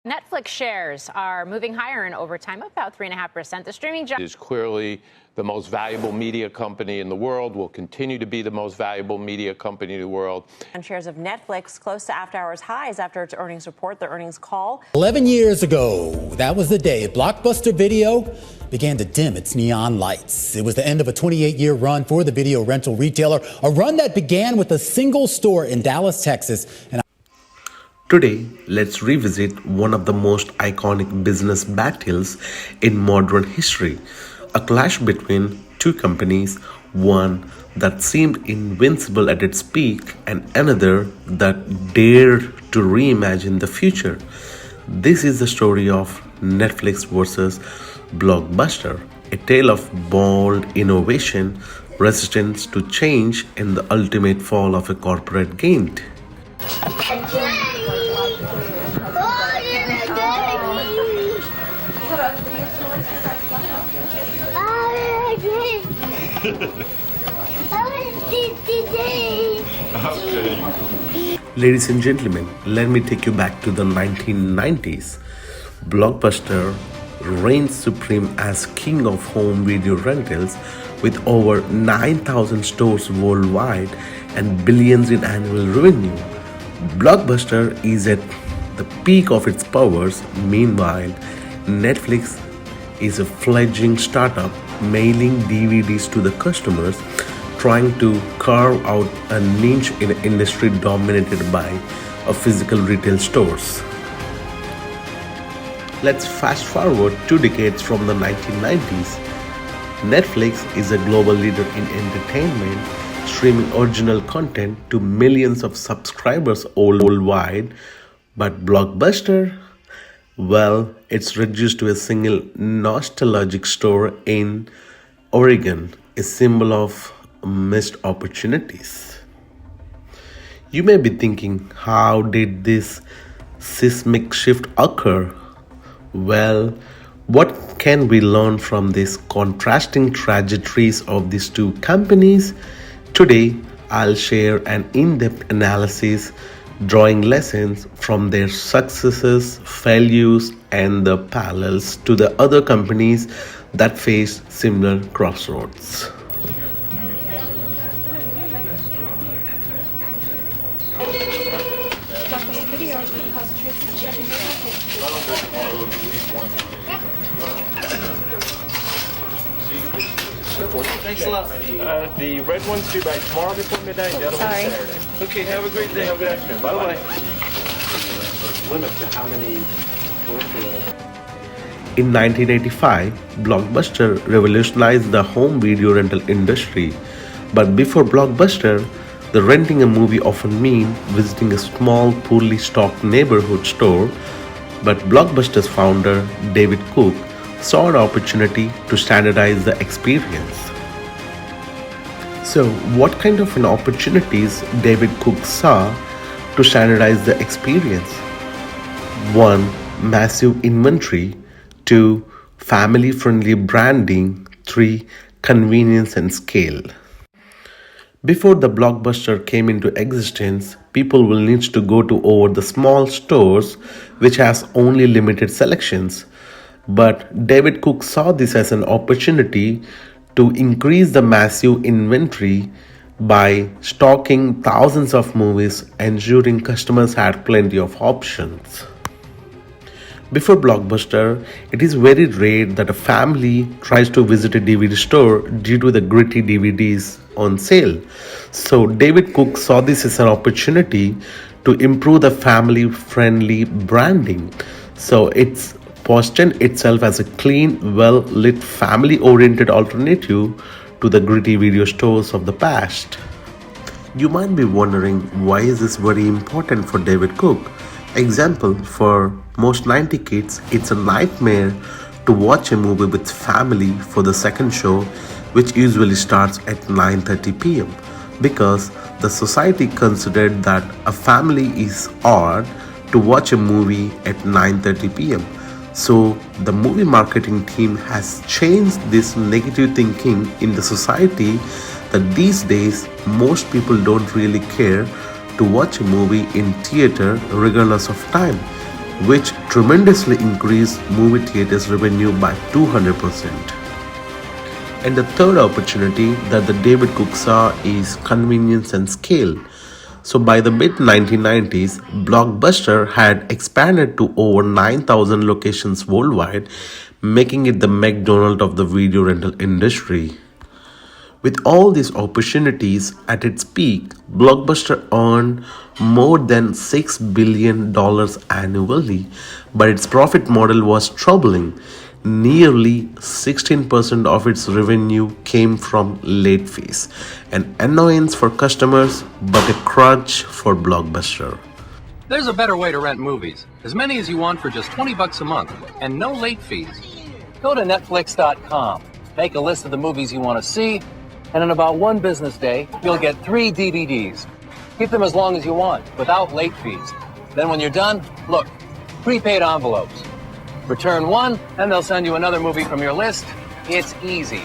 Netflix shares are moving higher in overtime, about 3.5%. The streaming giant is clearly the most valuable media company in the world, will continue to be the most valuable media company in the world. And shares of Netflix close to after-hours highs after its earnings report, the earnings call. 11 years ago, that was the day Blockbuster Video began to dim its neon lights. It was the end of a 28-year run for the video rental retailer, a run that began with a single store in Dallas, Texas. Today, let's revisit one of the most iconic business battles in modern history, a clash between two companies, one that seemed invincible at its peak and another that dared to reimagine the future. This is the story of Netflix versus Blockbuster, a tale of bold innovation, resistance to change, and the ultimate fall of a corporate giant. Ladies and gentlemen, let me take you back to the 1990s. Blockbuster reigned supreme as king of home video rentals with over 9,000 stores worldwide and billions in annual revenue. Blockbuster is at the peak of its powers. Meanwhile, Netflix is a fledgling startup mailing DVDs to the customers, trying to carve out a niche in an industry dominated by physical retail stores. Let's fast forward 2 decades from the 1990s. Netflix is a global leader in entertainment, streaming original content to millions of subscribers worldwide. But Blockbuster, well, it's reduced to a single nostalgic store in Oregon, a symbol of missed opportunities. You may be thinking, how did this seismic shift occur? Well, what can we learn from these contrasting trajectories of these two companies? Today, I'll share an in-depth analysis, drawing lessons from their successes, failures, and the parallels to the other companies that face similar crossroads. Thanks a lot. The red one's due by tomorrow before midnight. The other one's Saturday. Okay, have a great day. Have a good afternoon. Bye-bye. Limit to how many In 1985, Blockbuster revolutionized the home video rental industry. But before Blockbuster, the renting a movie often meant visiting a small, poorly stocked neighborhood store. But Blockbuster's founder, David Cook, saw an opportunity to standardize the experience. So, what kind of opportunities David Cook saw to standardize the experience? 1. Massive inventory. 2. Family-friendly branding. 3. Convenience and scale. Before the Blockbuster came into existence, people will need to go to over the small stores which has only limited selections. But David Cook saw this as an opportunity to increase the massive inventory by stocking thousands of movies, ensuring customers had plenty of options. Before Blockbuster, it is very rare that a family tries to visit a DVD store due to the gritty DVDs on sale. So David Cook saw this as an opportunity to improve the family-friendly branding. So it's positioned itself as a clean, well-lit, family-oriented alternative to the gritty video stores of the past. You might be wondering, why is this very important for David Cook? Example, for most 90 kids, it's a nightmare to watch a movie with family for the second show, which usually starts at 9:30 p.m. because the society considered that a family is odd to watch a movie at 9:30 p.m. So the movie marketing team has changed this negative thinking in the society that these days most people don't really care to watch a movie in theater regardless of time. which tremendously increased movie theaters' revenue by 200%. And the third opportunity that the David Cook saw is convenience and scale. So by the mid 1990s, Blockbuster had expanded to over 9,000 locations worldwide, making it the McDonald's of the video rental industry. With all these opportunities at its peak, Blockbuster earned more than $6 billion annually, but its profit model was troubling. Nearly 16% of its revenue came from late fees, an annoyance for customers but a crutch for Blockbuster. There's a better way to rent movies. As many as you want for just $20 a month and no late fees. Go to Netflix.com, make a list of the movies you want to see, and in about one business day, you'll get 3 DVDs. Keep them as long as you want, without late fees. Then when you're done, look, prepaid envelopes. Return one, and they'll send you another movie from your list. It's easy.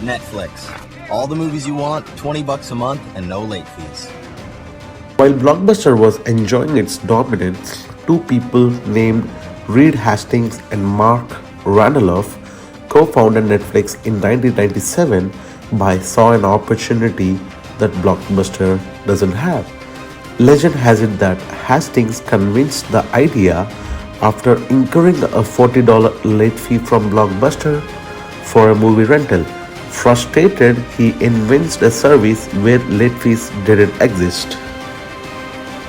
Netflix. All the movies you want, $20 a month, and no late fees. While Blockbuster was enjoying its dominance, two people named Reed Hastings and Mark Randolph co-founded Netflix in 1997 by saw an opportunity that Blockbuster doesn't have. Legend has it that Hastings convinced the idea after incurring a $40 late fee from Blockbuster for a movie rental. Frustrated, he invents a service where late fees didn't exist.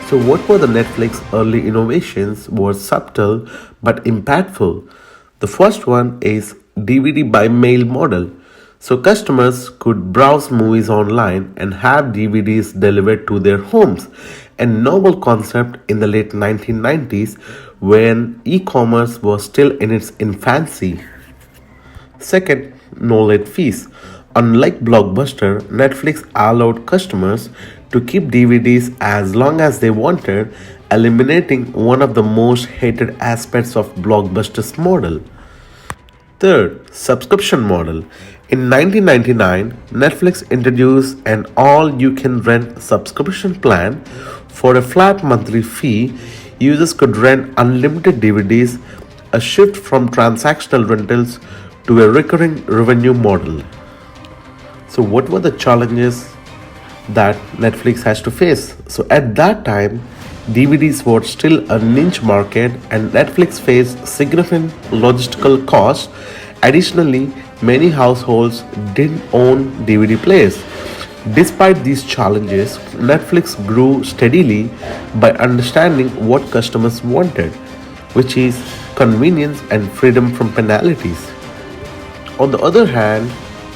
So what were the Netflix early innovations were subtle but impactful. The first one is DVD by mail model. So customers could browse movies online and have DVDs delivered to their homes, a novel concept in the late 1990s when e-commerce was still in its infancy. Second, no late fees. Unlike Blockbuster, Netflix allowed customers to keep DVDs as long as they wanted, eliminating one of the most hated aspects of Blockbuster's model. Third, subscription model. In 1999, Netflix introduced an all-you-can-rent subscription plan. For a flat monthly fee, users could rent unlimited DVDs, a shift from transactional rentals to a recurring revenue model. So what were the challenges that Netflix has to face? So at that time, DVDs were still a niche market and Netflix faced significant logistical costs. Additionally, many households didn't own DVD players. Despite these challenges, Netflix grew steadily by understanding what customers wanted, which is convenience and freedom from penalties. On the other hand,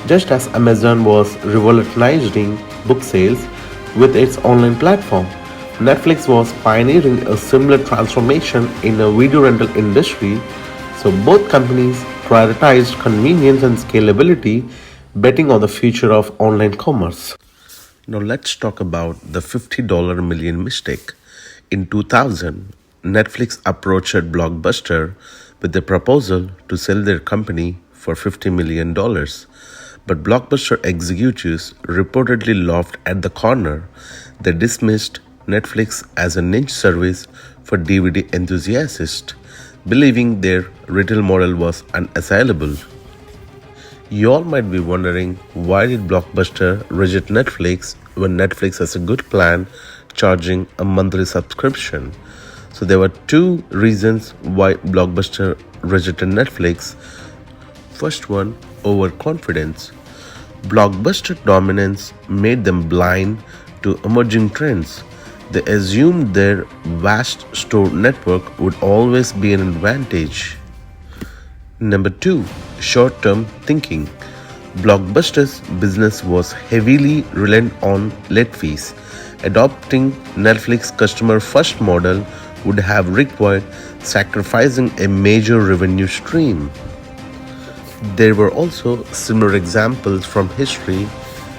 just as Amazon was revolutionizing book sales with its online platform, Netflix was pioneering a similar transformation in the video rental industry. So both companies prioritized convenience and scalability, betting on the future of online commerce. Now let's talk about the $50 million mistake. In 2000, Netflix approached Blockbuster with a proposal to sell their company for $50 million. But Blockbuster executives reportedly laughed at the corner. They dismissed Netflix as a niche service for DVD enthusiasts, believing their retail model was unassailable. You all might be wondering, why did Blockbuster reject Netflix when Netflix has a good plan charging a monthly subscription? So there were two reasons why Blockbuster rejected Netflix. First one, overconfidence. Blockbuster dominance made them blind to emerging trends. They assumed their vast store network would always be an advantage. Number two, short-term thinking. Blockbuster's business was heavily reliant on late fees. Adopting Netflix customer-first model would have required sacrificing a major revenue stream. There were also similar examples from history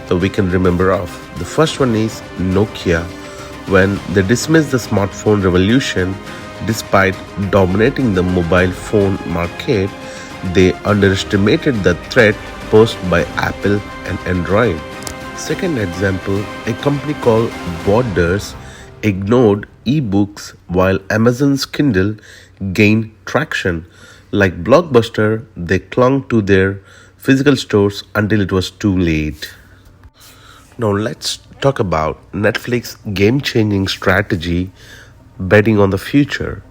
that we can remember of. The first one is Nokia. When they dismissed the smartphone revolution, despite dominating the mobile phone market, they underestimated the threat posed by Apple and Android. Second example, a company called Borders ignored ebooks while Amazon's Kindle gained traction. Like Blockbuster, they clung to their physical stores until it was too late. Now let's talk about Netflix game-changing strategy, betting on the future.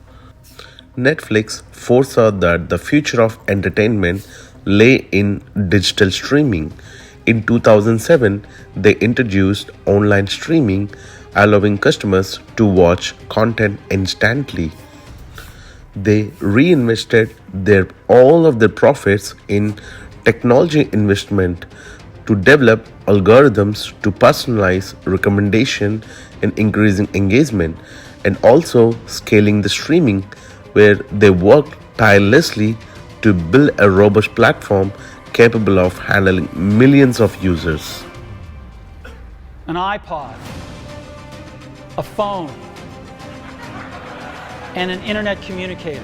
Netflix foresaw that the future of entertainment lay in digital streaming. In 2007, they introduced online streaming, allowing customers to watch content instantly. They reinvested all of their profits in technology investment to develop algorithms to personalize recommendation and increasing engagement, and also scaling the streaming, where they worked tirelessly to build a robust platform capable of handling millions of users. An iPod, a phone, and an internet communicator.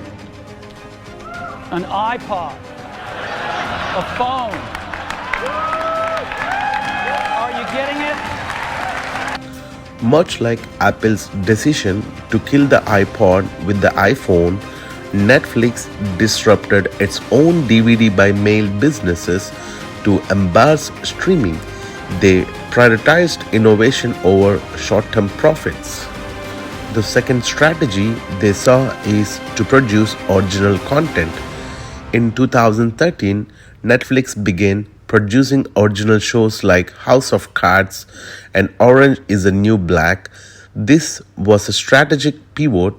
An iPod, a phone. Are you getting it? Much like Apple's decision to kill the iPod with the iPhone, Netflix disrupted its own DVD by mail businesses to embrace streaming. They prioritized innovation over short-term profits. The second strategy they saw is to produce original content. In 2013, Netflix began producing original shows like House of Cards and Orange is the New Black. This was a strategic pivot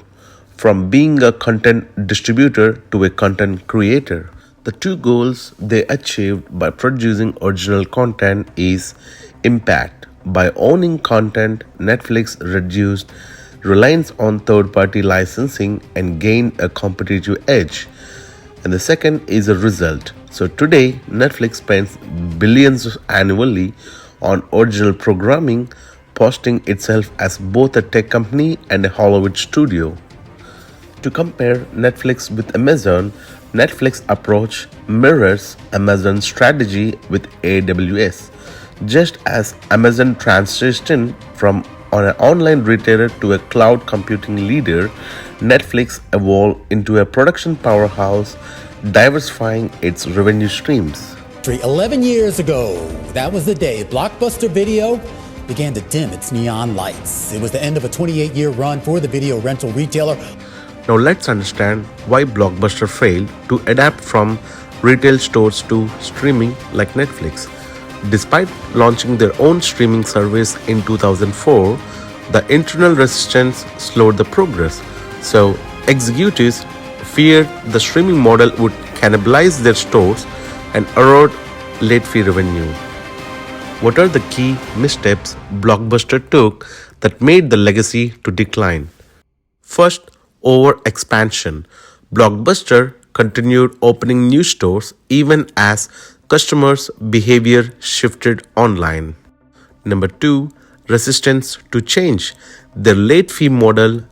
from being a content distributor to a content creator. The two goals they achieved by producing original content is impact. By owning content, Netflix reduced reliance on third-party licensing and gained a competitive edge. And the second is a result. So today, Netflix spends billions annually on original programming, posting itself as both a tech company and a Hollywood studio. To compare Netflix with Amazon, Netflix approach mirrors Amazon's strategy with AWS. Just as Amazon transitioned from an online retailer to a cloud computing leader, Netflix evolved into a production powerhouse, diversifying its revenue streams. 11 years ago, that was the day Blockbuster Video began to dim its neon lights. It was the end of a 28-year run for the video rental retailer. Now let's understand why Blockbuster failed to adapt from retail stores to streaming like Netflix. Despite launching their own streaming service in 2004, the internal resistance slowed the progress. So executives feared the streaming model would cannibalize their stores and erode late fee revenue. What are the key missteps Blockbuster took that made the legacy to decline? First, over-expansion. Blockbuster continued opening new stores even as customers' behavior shifted online. Number 2, resistance to change. Their late fee model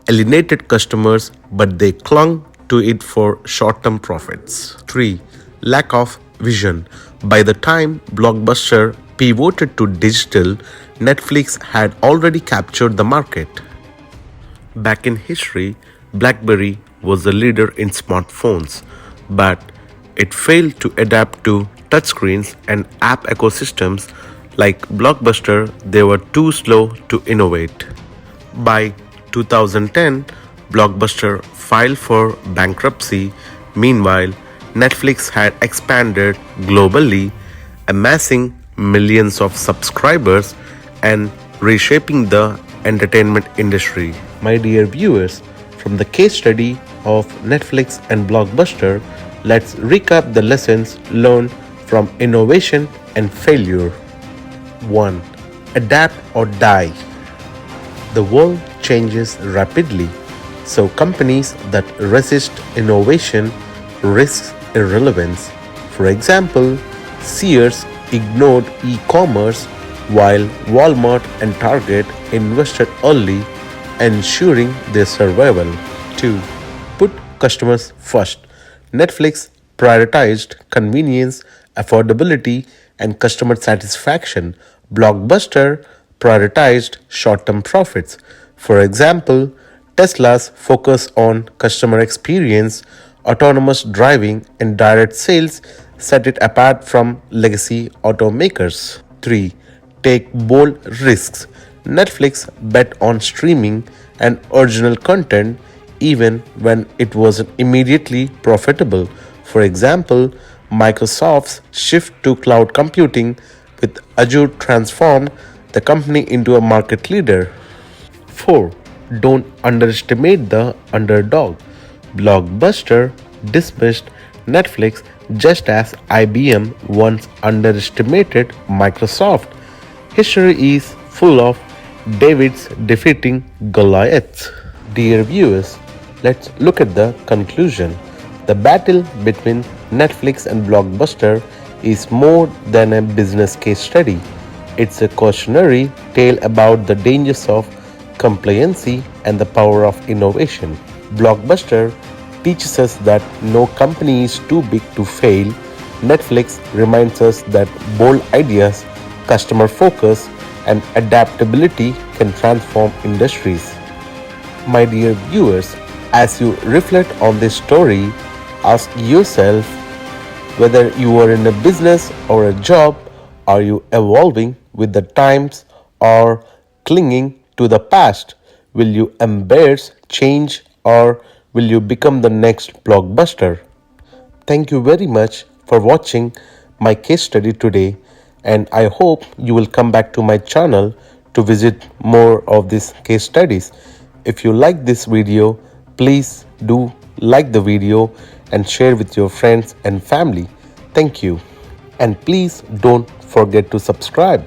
alienated customers, but they clung to it for short-term profits. 3, lack of vision. By the time Blockbuster pivoted to digital, Netflix had already captured the market. Back in history, BlackBerry was the leader in smartphones, but it failed to adapt to touchscreens and app ecosystems. Like Blockbuster, they were too slow to innovate. By 2010, Blockbuster filed for bankruptcy. Meanwhile, Netflix had expanded globally, amassing millions of subscribers and reshaping the entertainment industry. My dear viewers, from the case study of Netflix and Blockbuster, let's recap the lessons learned from innovation and failure. 1. Adapt or die. The world changes rapidly, so companies that resist innovation risk irrelevance. For example, Sears ignored e-commerce while Walmart and Target invested early, ensuring their survival. 2. Put customers first. Netflix prioritized convenience, affordability, and customer satisfaction. Blockbuster prioritized short-term profits. For example, Tesla's focus on customer experience, autonomous driving, and direct sales set it apart from legacy automakers. 3. Take bold risks. Netflix bet on streaming and original content even when it wasn't immediately profitable. For example, Microsoft's shift to cloud computing with Azure transformed the company into a market leader. 4. Don't underestimate the underdog. Blockbuster dismissed Netflix just as IBM once underestimated Microsoft. History is full of Davids defeating Goliaths. Dear viewers, let's look at the conclusion. The battle between Netflix and Blockbuster is more than a business case study. It's a cautionary tale about the dangers of complacency and the power of innovation. Blockbuster teaches us that no company is too big to fail. Netflix reminds us that bold ideas, customer focus, and adaptability can transform industries. My dear viewers, as you reflect on this story, ask yourself whether you are in a business or a job, are you evolving with the times or clinging to the past? Will you embrace change or will you become the next blockbuster? Thank you very much for watching my case study today, and I hope you will come back to my channel to visit more of these case studies. If you like this video, please do like the video and share with your friends and family. Thank you. And please don't forget to subscribe.